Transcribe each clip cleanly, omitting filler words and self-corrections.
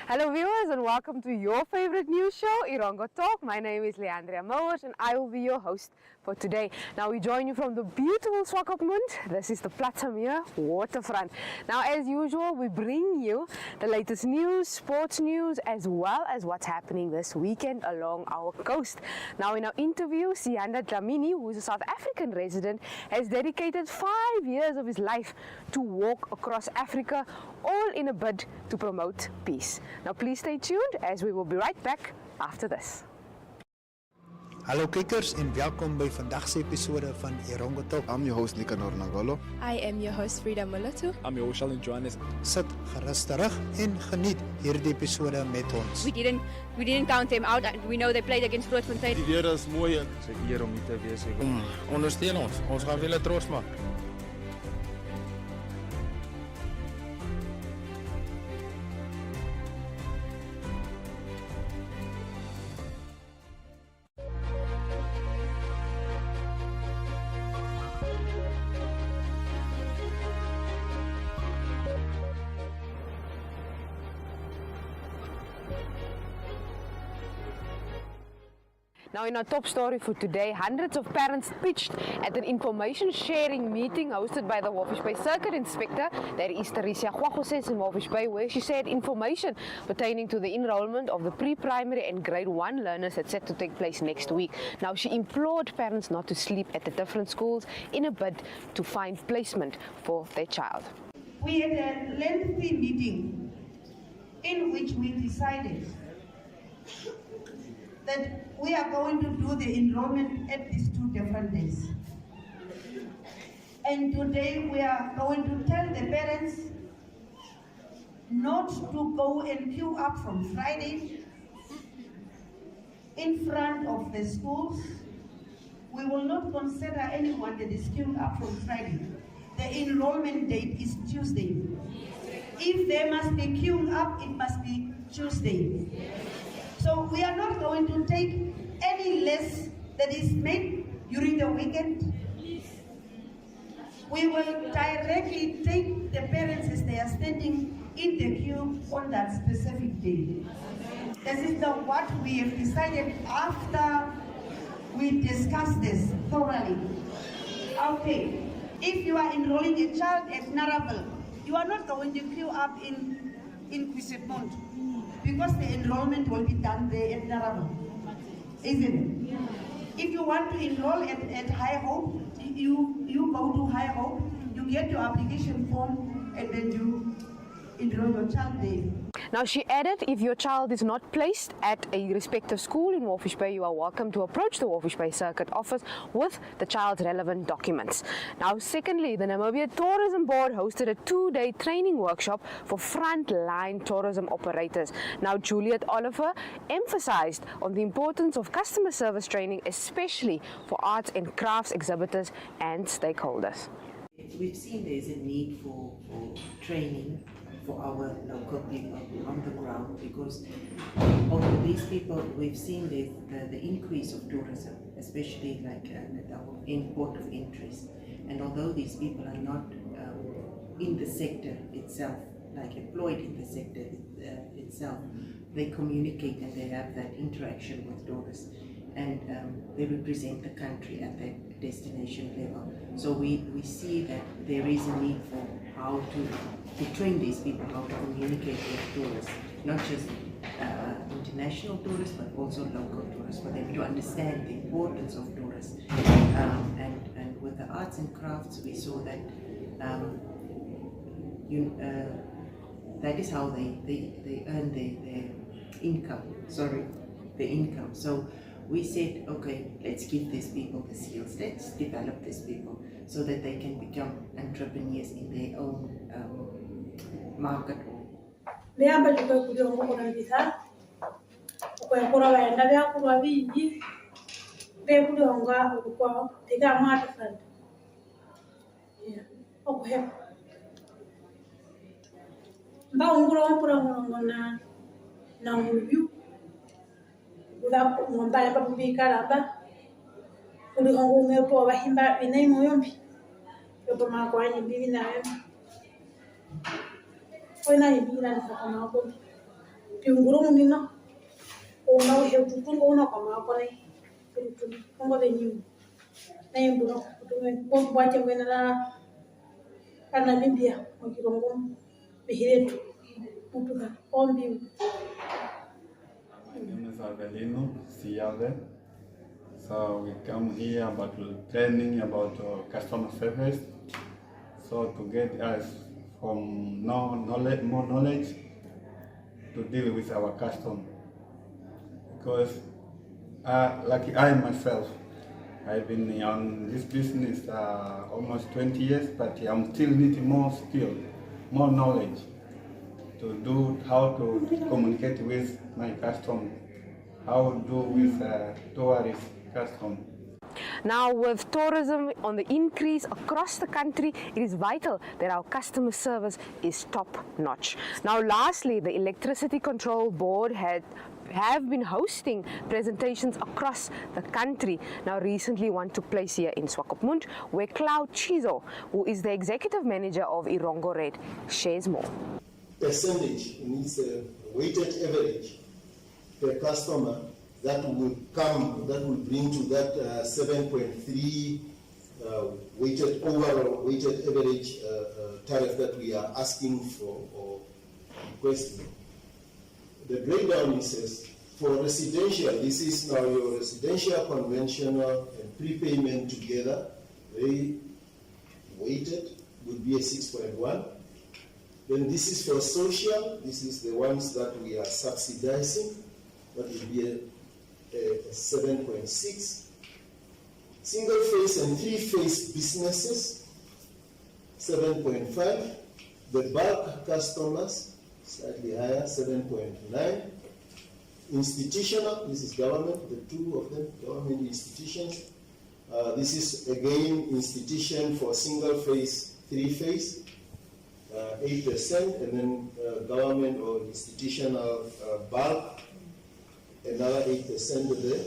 Hello viewers and welcome to your favorite news show, Erongo Talk. My name is Leandria Mowers and I will be your host for today. Now we join you from the beautiful Swakopmund. This is the Platamere waterfront. Now as usual we bring you the latest news, sports news as well as what's happening this weekend along our coast. Now in our interview, Sianda Dlamini, who is a South African resident, has dedicated 5 years of his life to walk across Africa, all in a bid to promote peace. Now please stay tuned as we will be right back after this. Hallo kijkers en welkom bij vandaagse episode van Erongo Talk. I'm your host Nicanor Nagolo. I am your host Frida Molatu. I'm your host Shalin Johannes. Sit gerust terug en geniet hierdie episode met ons. We didn't count them out. We know they played against Grootfontein. Die weer is mooi en so hier om hier te wees. Ondersteun ons. Ons gaan julle trots maak. Now in our top story for today, hundreds of parents pitched at an information sharing meeting hosted by the Walvis Bay Circuit Inspector, that is Teresa Kwagoses in Walvis Bay, where she said information pertaining to the enrollment of the pre-primary and grade 1 learners that's set to take place next week. Now she implored parents not to sleep at the different schools in a bid to find placement for their child. We had a lengthy meeting in which we decided that we are going to do the enrollment at these 2 different days. And today we are going to tell the parents not to go and queue up from Friday in front of the schools. We will not consider anyone that is queued up from Friday. The enrollment date is Tuesday. If they must be queued up, it must be Tuesday. So we are not going to take any less that is made during the weekend. We will directly take the parents as they are standing in the queue on that specific day. This is what we have decided after we discussed this thoroughly. Okay, if you are enrolling a child at Narabel, you are not going to queue up in Kwisipmond, because the enrollment will be done there at Narabel, isn't it? Yeah. If you want to enroll at High Hope, you go to High Hope, you get your application form, and then you enroll your child there. Now she added, if your child is not placed at a respective school in Walvis Bay, you are welcome to approach the Walvis Bay Circuit office with the child's relevant documents. Now secondly, the Namibia Tourism Board hosted a 2-day training workshop for frontline tourism operators. Now Juliet Oliver emphasized on the importance of customer service training, especially for arts and crafts exhibitors and stakeholders. We've seen there's a need for training for our local people on the ground, because although these people, we've seen the increase of tourism, especially like our port of interest, and although these people are not in the sector itself, like employed in the sector itself, they communicate and they have that interaction with tourists, and they represent the country at that destination level. So we see that there is a need for how to train these people how to communicate with tourists, not just international tourists but also local tourists, for them to understand the importance of tourists. And with the arts and crafts, we saw that that is how they earn their income. So we said, okay, let's give these people the skills, let's develop these people so that they can become entrepreneurs in their own market. piungurung nina ona he tutun ona kama ko nei tutun ko de nyu nei buno tutun ko bwache wenara kana libya mo kirongo bihiretu mutuka ombi. My name is Avelino Siave. So we come here about training about customer service. So to get us from more knowledge to deal with our customer. Because like I myself, I've been on this business almost 20 years, but I'm still needing more skill, more knowledge to do how to communicate with my customer, how to do with tourist customer. Now, with tourism on the increase across the country, it is vital that our customer service is top-notch. Now, lastly, the Electricity Control Board have been hosting presentations across the country. Now, recently one took place here in Swakopmund, where Cloud Chizo, who is the executive manager of Erongo Red, shares more. Percentage means a weighted average per customer that will bring to that 7.3 overall weighted average tariff that we are asking for or requesting. The breakdown is for residential, this is now your residential, conventional, and prepayment together. Very weighted would be a 6.1. Then this is for social, this is the ones that we are subsidizing, that would be a 7.6. Single phase and three phase businesses, 7.5. The bulk customers, slightly higher, 7.9. Institutional, this is government, the two of them, government institutions. This is again institution for single phase, three phase. 8%, and then government or institutional bulk, another 8% there,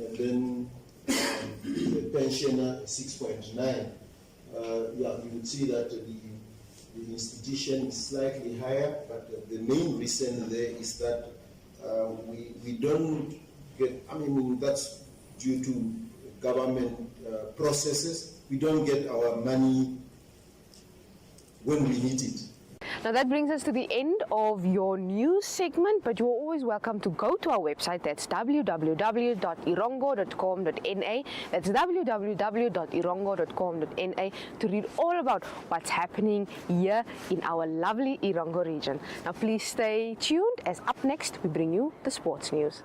and then the pensioner 6.9. Yeah, you would see that the institution is slightly higher, but the main reason there is that we don't get, I mean, that's due to government processes. We don't get our money when we need it. Now that brings us to the end of your news segment, but you're always welcome to go to our website. That's www.erongo.com.na. That's www.erongo.com.na to read all about what's happening here in our lovely Erongo region. Now please stay tuned, as up next we bring you the sports news.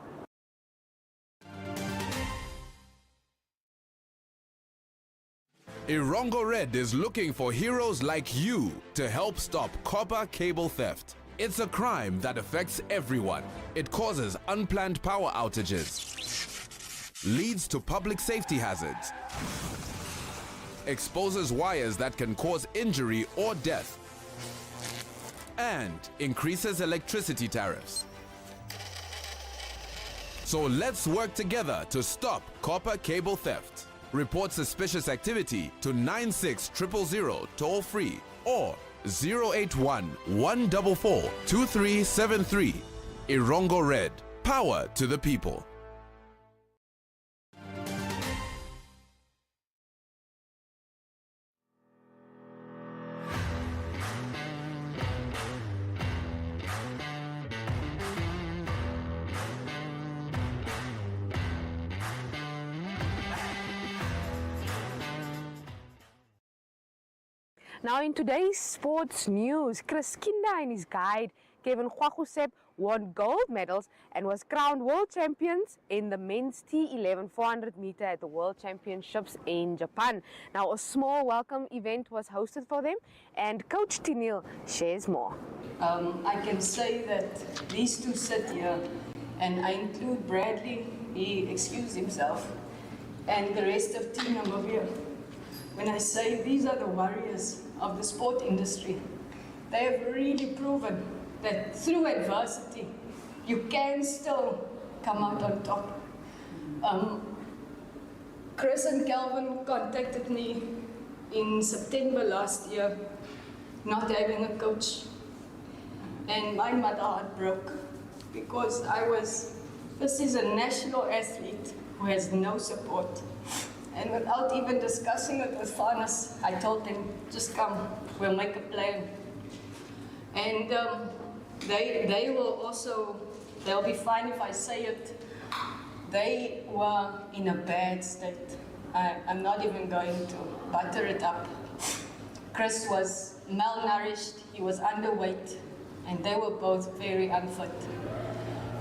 Erongo Red is looking for heroes like you to help stop copper cable theft. It's a crime that affects everyone. It causes unplanned power outages, leads to public safety hazards, exposes wires that can cause injury or death, and increases electricity tariffs. So let's work together to stop copper cable theft. Report suspicious activity to 96000 toll free or 081 144 2373. Erongo Red. Power to the people. Now in today's sports news, Chris Kinda and his guide Kevin Kwagusep won gold medals and was crowned world champions in the men's T11 400 meter at the World Championships in Japan. Now a small welcome event was hosted for them, and Coach Tinil shares more. I can say that these two sit here, and I include Bradley, he excused himself, and the rest of Team Namibia. When I say these are the warriors of the sport industry, they have really proven that through adversity, you can still come out on top. Chris and Calvin contacted me in September last year, not having a coach. and my mother heart broke because this is a national athlete who has no support. And without even discussing it with Farnas, I told them, just come, we'll make a plan. And they will also, they'll be fine if I say it, they were in a bad state. I'm not even going to butter it up. Chris was malnourished, he was underweight, and they were both very unfit.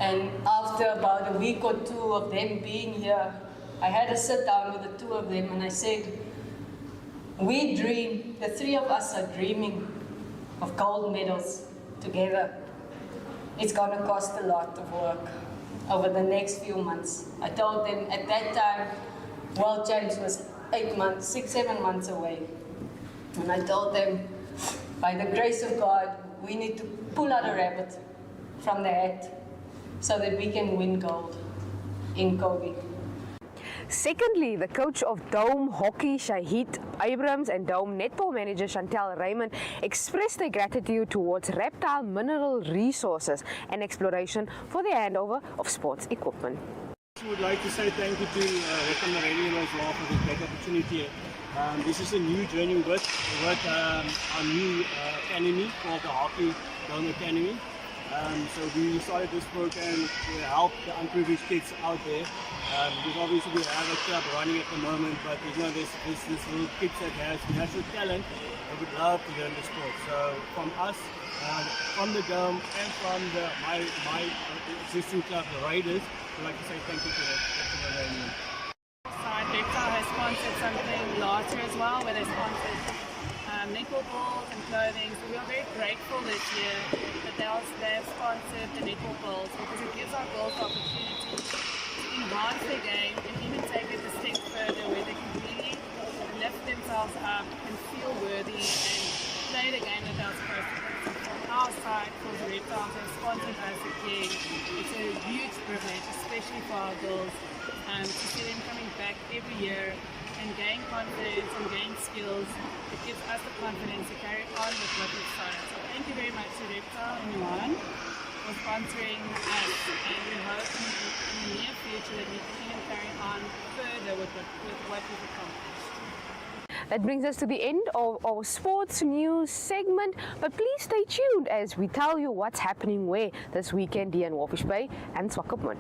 And after about a week or two of them being here, I had to sit down with the two of them and I said, we dream, the three of us are dreaming of gold medals together. It's going to cost a lot of work over the next few months. I told them at that time, World Champs was 7 months away. And I told them, by the grace of God, we need to pull out a rabbit from the hat so that we can win gold in Kobe. Secondly, the coach of Dome Hockey, Shahid Abrams, and Dome Netball manager Chantel Raymond expressed their gratitude towards Reptile Mineral Resources and Exploration for the handover of sports equipment. I would like to say thank you to Reptile Mineral as well for this great opportunity. This is a new journey with our new academy called the Hockey Dome Academy. So we started this program to help the unprivileged kids out there. Because obviously we have a club running at the moment, but you know this little kids that has natural talent that would love to learn the sport. So from us, from the Dome and from my existing club, the Raiders, we'd like to say thank you to them. Reptile has sponsored something last year as well, where they sponsored netball balls and clothing. So we are very grateful this year that they have sponsored the netball balls because it gives our girls the opportunity to enhance their game and even take it a step further where they can really lift themselves up and feel worthy and play the game that they're supposed to play. So from our side, for the Reptiles have sponsored us again, it's a huge privilege, especially for our girls, to see them coming back every year and gain confidence and gain skills. It gives us the confidence to carry on with what we've started. So thank you very much to Reptile and Yuan for sponsoring us, and we hope in the near future that we can even carry on further with what we've accomplished. That brings us to the end of our sports news segment, but please stay tuned as we tell you what's happening where this weekend here in Walvis Bay and Swakopmund.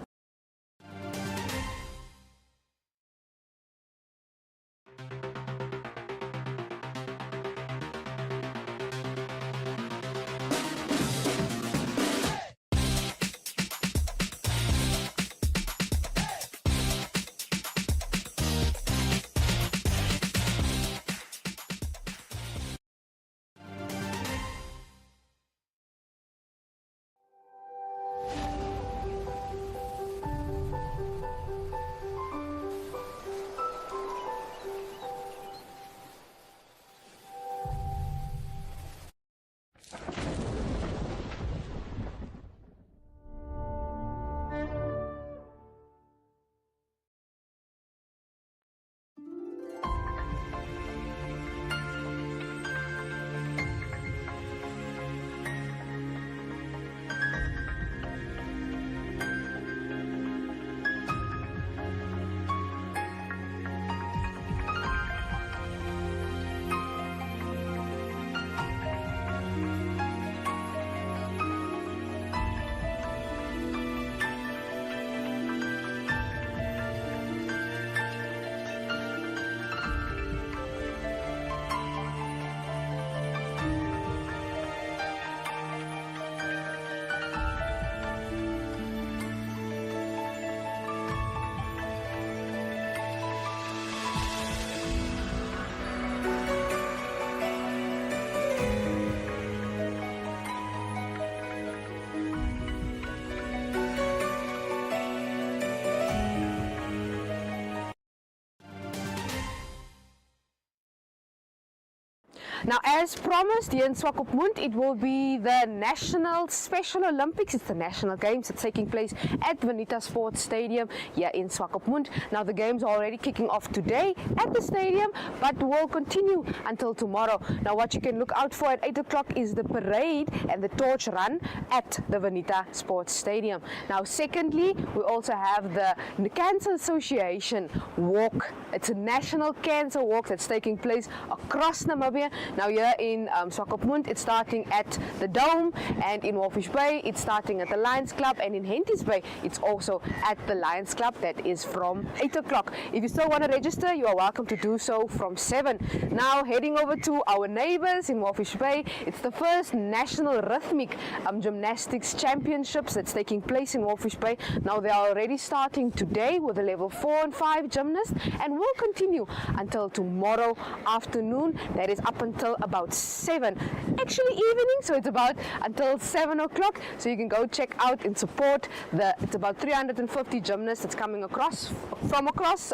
Now, as promised, here in Swakopmund, it will be the National Special Olympics. It's the National Games. It's taking place at Vanita Sports Stadium here in Swakopmund. Now, the games are already kicking off today at the stadium, but will continue until tomorrow. Now, what you can look out for at 8 o'clock is the parade and the torch run at the Vanita Sports Stadium. Now, secondly, we also have the Cancer Association walk. It's a national cancer walk that's taking place across Namibia. Now, here in Swakopmund, it's starting at the Dome, and in Walfish Bay, it's starting at the Lions Club, and in Henties Bay, it's also at the Lions Club. That is from 8 o'clock. If you still want to register, you are welcome to do so from 7. Now, heading over to our neighbors in Walfish Bay, it's the first National Rhythmic Gymnastics Championships that's taking place in Walfish Bay. Now, they are already starting today with the level 4 and 5 gymnasts, and will continue until tomorrow afternoon. That is up until about 7. Actually evening, so it's about until 7 o'clock. So you can go check out and support it's about 350 gymnasts that's coming from across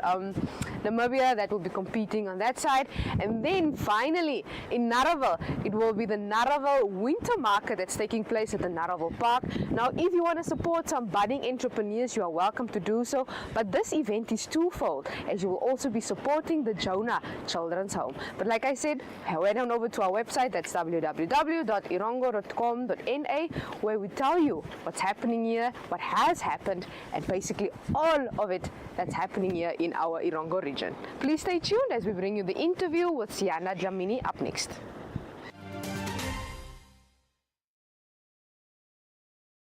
Namibia that will be competing on that side. And then finally in Naraval, it will be the Naraval Winter Market that's taking place at the Naraval Park. Now, if you want to support some budding entrepreneurs, you are welcome to do so. But this event is twofold, as you will also be supporting the Jonah Children's Home. But like I said, head on over to our website. That's www.erongo.com.na, where we tell you what's happening here, what has happened, and basically all of it that's happening here in our Erongo region. Please stay tuned as we bring you the interview with Siana Jamini up next.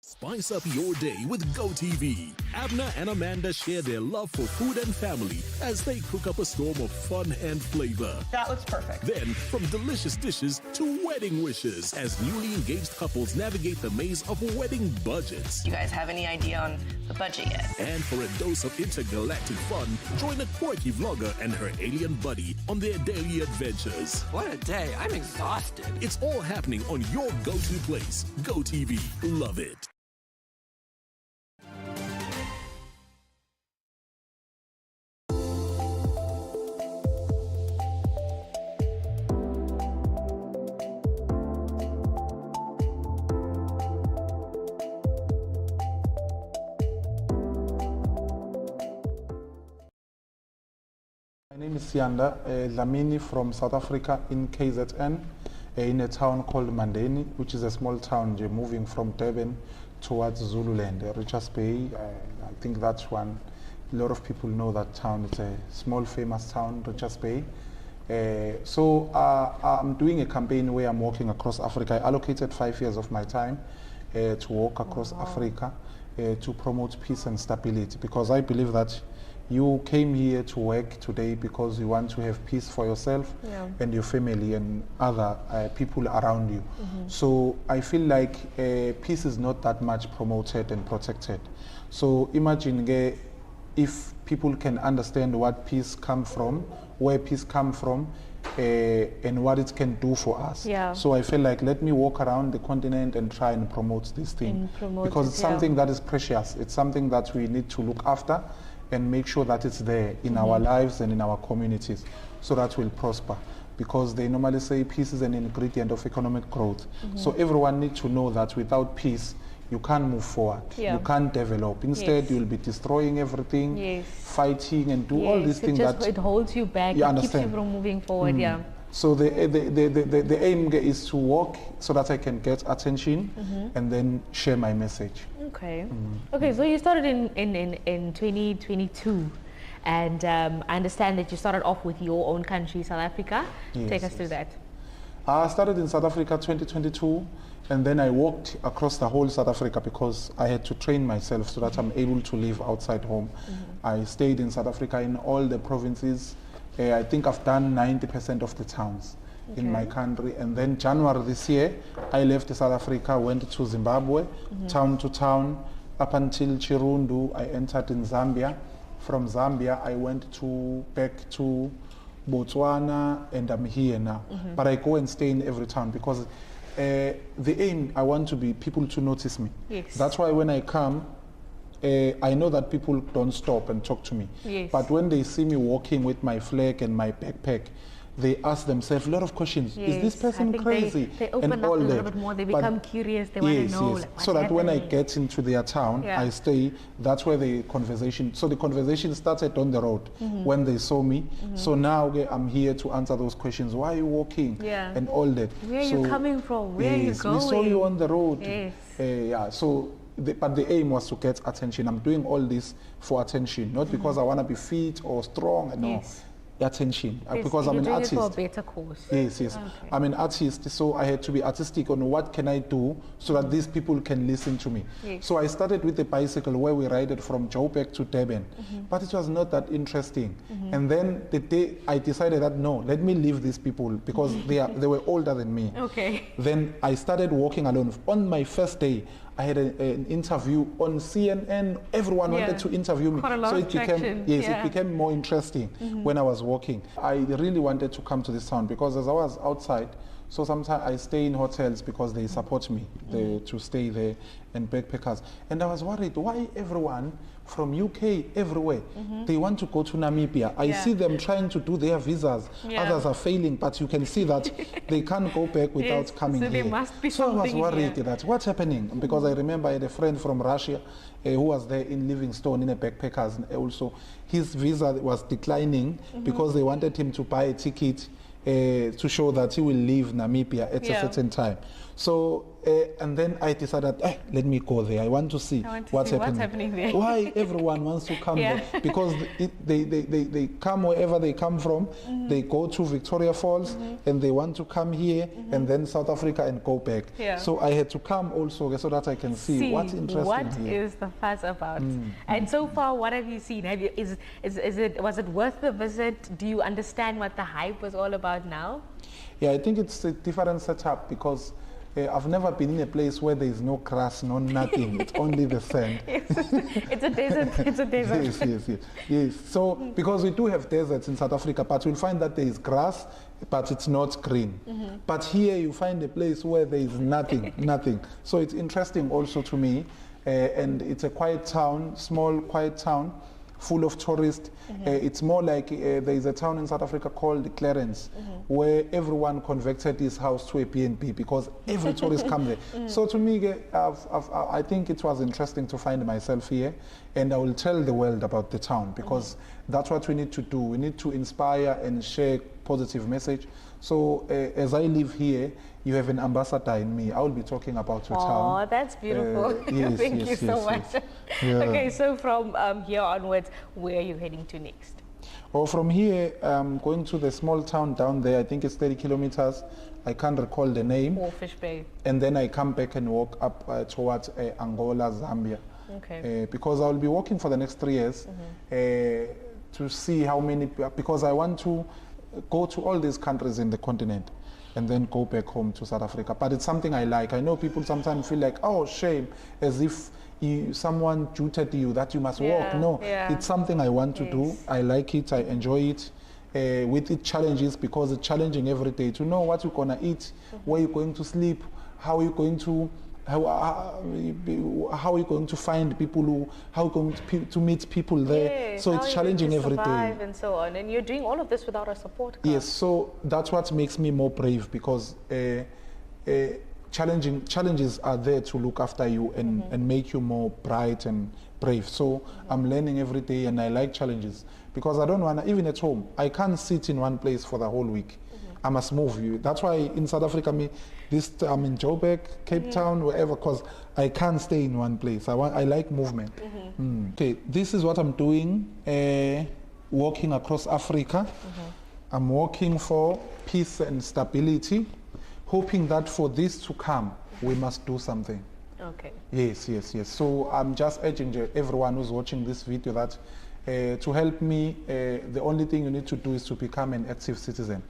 Spice up your day with GoTV. Abner and Amanda share their love for food and family as they cook up a storm of fun and flavor. That looks perfect. Then, from delicious dishes to wedding wishes as newly engaged couples navigate the maze of wedding budgets. Do you guys have any idea on the budget yet? And for a dose of intergalactic fun, join a quirky vlogger and her alien buddy on their daily adventures. What a day. I'm exhausted. It's all happening on your go-to place. GoTV. Love it. My name is Sianda Dlamini from South Africa in KZN, in a town called Mandeni, which is a small town moving from Durban towards Zululand, Richards Bay. I think that's one. A lot of people know that town. It's a small famous town, Richards Bay. So I'm doing a campaign where I'm walking across Africa. I allocated 5 years of my time to walk across Africa to promote peace and stability, because I believe that you came here to work today because you want to have peace for yourself and your family and other people around you. So I feel like peace is not that much promoted and protected. So imagine if people can understand what peace comes from, where peace comes from, and what it can do for us. So I feel like, let me walk around the continent and try and promote this thing, because it's something that is precious. It's something that we need to look after and make sure that it's there in our lives and in our communities, so that we'll prosper. Because they normally say peace is an ingredient of economic growth. So everyone needs to know that without peace, you can't move forward. You can't develop. Instead, you'll be destroying everything, fighting and do all these things that it holds you back. You it understand? keeps you from moving forward. So the aim is to walk so that I can get attention and then share my message. Okay. Okay, so you started in 2022, and I understand that you started off with your own country, South Africa. Take us through that. I started in South Africa 2022, and then I walked across the whole South Africa because I had to train myself so that I'm able to live outside home. I stayed in South Africa in all the provinces. I think I've done 90% of the towns in my country. And then January this year, I left South Africa, went to Zimbabwe, town to town, up until Chirundu. I entered in Zambia. From Zambia, I went back to Botswana, and I'm here now. But I go and stay in every town because the aim, I want to be people to notice me. That's why when I come, I know that people don't stop and talk to me. But when they see me walking with my flag and my backpack, they ask themselves a lot of questions. Yes, Is this I person think crazy? They open and up all a little that. bit more. They But become curious. They want to know. Yes. Like, So that when I happening? get into their town, Yeah. I stay. That's where the conversation. So the conversation started on the road when they saw me. So now okay, I'm here to answer those questions. Why are you walking? Yeah. And all that. Where are you coming from? Where are you going? We saw you on the road. Yes. Yeah. So. But the aim was to get attention. I'm doing all this for attention, not because I want to be fit or strong. No, Yes. attention. Yes, Because you're I'm an doing artist. it for a better cause. Yes. Okay. I'm an artist, so I had to be artistic on what can I do so that these people can listen to me. Yes. So I started with the bicycle where we ride it from Joburg to Durban, but it was not that interesting. And then the day I decided that no, let me leave these people because they were older than me. Okay. Then I started walking alone. On my first day, I had an interview on CNN. Everyone wanted to interview me. Quite a lot so of it became traction. it became more interesting when I was walking. I really wanted to come to this town because as I was outside, so sometimes I stay in hotels because they support me to stay there and backpackers. And I was worried, why everyone from UK everywhere, they want to go to Namibia. I see them trying to do their visas. Yeah. Others are failing, but you can see that they can't go back without Yes, coming so here. there must be so I was something worried here. that what's happening? Because I remember I had a friend from Russia who was there in Livingstone in a backpackers also. His visa was declining because they wanted him to buy a ticket to show that he will leave Namibia at a certain time. So, and then I decided, let me go there. I want to see what's happening there. Why everyone wants to come there? Because they come wherever they come from. They go to Victoria Falls and they want to come here and then South Africa and go back. Yeah. So I had to come also so that I can see what's interesting what here. is the fuss about. And so far, what have you seen? Was it worth the visit? Do you understand what the hype was all about now? Yeah, I think it's a different setup because I've never been in a place where there is no grass, no nothing. It's only the sand. It's a desert. It's a desert. Yes. So because we do have deserts in South Africa, but you'll find that there is grass, but it's not green. But here you find a place where there is nothing. So it's interesting also to me, and it's a quiet town, small quiet town, full of tourists. It's more like there is a town in South Africa called Clarence, where everyone converted his house to a B&B because every tourist comes there. So to me, I think it was interesting to find myself here, and I will tell the world about the town because that's what we need to do. We need to inspire and share positive message. So as I live here, you have an ambassador in me. I will be talking about your town. Oh, that's beautiful. Thank you so much. Yeah. Okay, so from here onwards, where are you heading to next? Well, from here, I'm going to the small town down there. I think it's 30 kilometers. I can't recall the name. Fish Bay. And then I come back and walk up towards Angola, Zambia. Okay. Because I'll be walking for the next 3 years to see how many, because I want to go to all these countries in the continent and then go back home to South Africa. But it's something I like. I know people sometimes feel like, oh, shame, as if someone tutored you that you must walk. No, it's something I want to do. I like it. I enjoy it. With its challenges, because it's challenging every day to know what you're going to eat, where you're going to sleep, how you're going to how are you going to find people how are you going to meet people there? Yes, so it's challenging every day. And so on, and you're doing all of this without a support car. Yes, so that's what makes me more brave because challenges are there to look after you and make you more bright and brave. So I'm learning every day and I like challenges because I don't want to, even at home, I can't sit in one place for the whole week. I must move. That's why in South Africa, I'm in Joburg, Cape Town, wherever, because I can't stay in one place. I like movement. Okay, this is what I'm doing, walking across Africa. I'm working for peace and stability, hoping that for this to come, we must do something. Okay. Yes. So I'm just urging everyone who's watching this video that to help me, the only thing you need to do is to become an active citizen.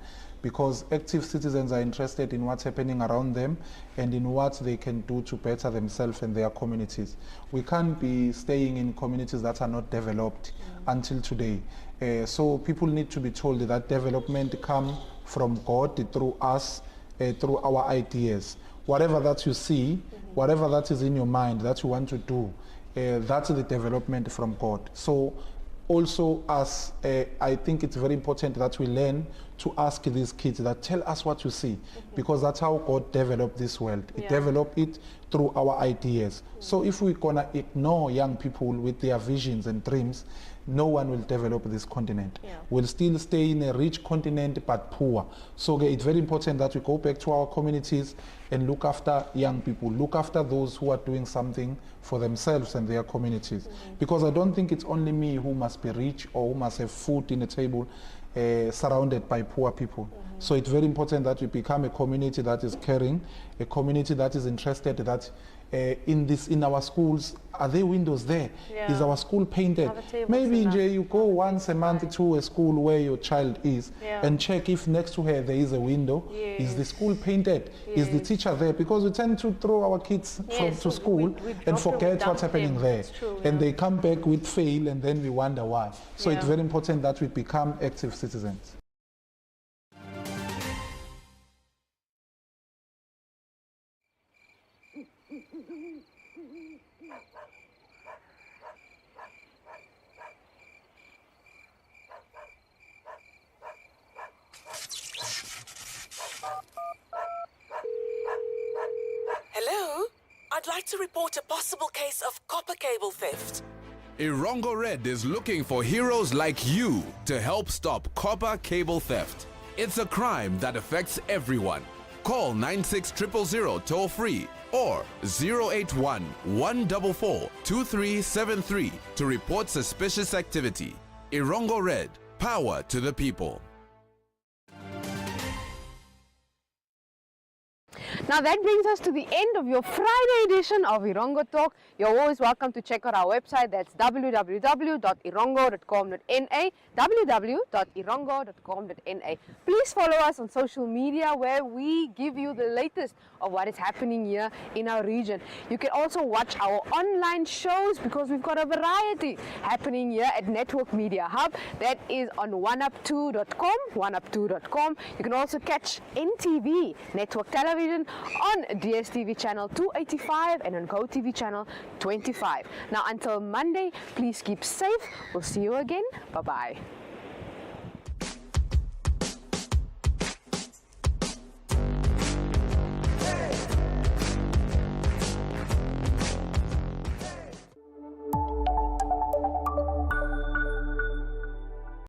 Because active citizens are interested in what's happening around them and in what they can do to better themselves and their communities. We can't be staying in communities that are not developed until today. So people need to be told that development comes from God through us, through our ideas. Whatever that you see, whatever that is in your mind that you want to do, that's the development from God. So also as I think it's very important that we learn to ask these kids that tell us what you see, because that's how God developed this world. He developed it through our ideas. So if we're gonna ignore young people with their visions and dreams, no one will develop this continent. We'll still stay in a rich continent but poor. So it's very important that we go back to our communities and look after young people, look after those who are doing something for themselves and their communities. Because I don't think it's only me who must be rich or who must have food in the table surrounded by poor people. So it's very important that we become a community that is caring, a community that is interested, that in our schools, are there windows there? Is our school painted? Maybe you go once a month to a school where your child is and check if next to her there is a window. Is the school painted? Is the teacher there? Because we tend to throw our kids to school and forget what's happening there. And they come back with fail and then we wonder why. So it's very important that we become active citizens. Hello? I'd like to report a possible case of copper cable theft. Erongo Red is looking for heroes like you to help stop copper cable theft. It's a crime that affects everyone. Call 96000 toll free or 081 144 2373 to report suspicious activity. Erongo Red, power to the people. Now that brings us to the end of your Friday edition of Erongo Talk. You're always welcome to check out our website. That's www.erongo.com.na, www.erongo.com.na. Please follow us on social media where we give you the latest of what is happening here in our region. You can also watch our online shows because we've got a variety happening here at Network Media Hub. That is on oneup2.com, oneup2.com. You can also catch NTV, Network Television, on DSTV channel 285 and on GoTV channel 25. Now until Monday, please keep safe. We'll see you again. Bye-bye.